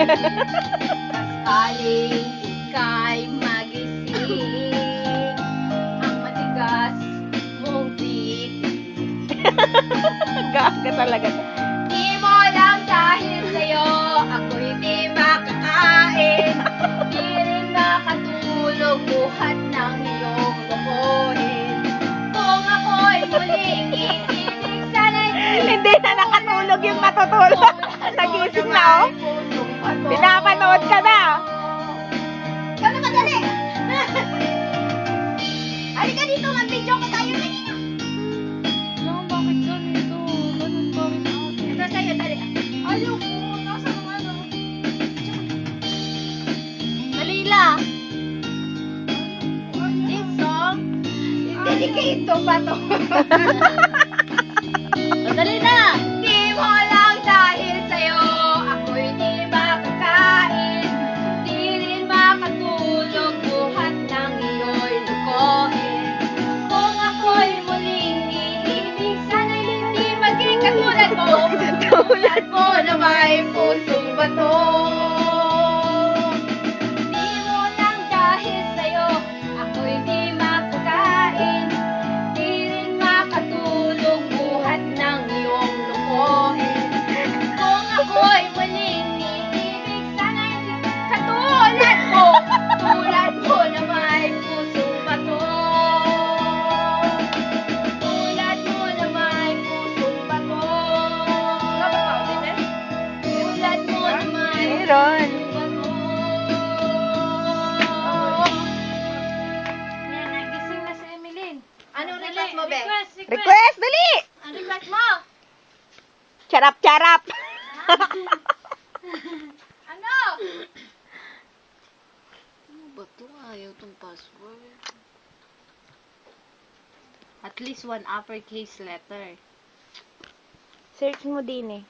Sakaling ika'y magising, ang matigas mong titig. Gaga talaga. Di mo alam dahil sa'yo, ako'y di makakain. Di rin makatulog, buhat ng iyong lokohin. Kung ako'y muling iibig, sana'y Hindi na nakatulog yung matutulog. Nagising na, oh. Pinapanood ka na. Kano madali? Halika dito, mag-video ko tayo na niya. No, bakit ganito? Ganun pa rin ate. Ito sa'yo, dali. Ayaw ko, nasa ng ano. Malila. This song, dedicate to pa to. Madali na! Di mo lang dahil sa'yo, ako'y di makakain. Di rin makatulog, buhat ng iyo'y lukohin. Kung ako'y muling iibig, sana'y hindi maging katulad mo. Tulad mo na may pusong bato. Di mo lang dahil sa'yo, ako'y di makakain. Di rin makatulog, buhat ng iyong lukohin. Kung ako'y muling iibig, sana'y hindi katulad mo. Tulad mo na may pusong bato. Tulad mo na may pusong bato. Tulad mo na may Meron. pusong bato. Yan, nagising na si Emeline. Anong request mo, Be? Request, dali! Anong request mo? Charap-charap. Ano? Ano ba ito? Ayaw tong password. At least one uppercase letter. Search mo din eh.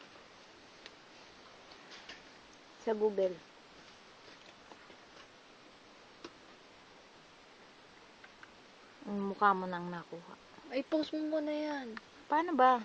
Sa Google. Ang mukha mo nang nakuha. Ay, post mo muna yan. Paano ba?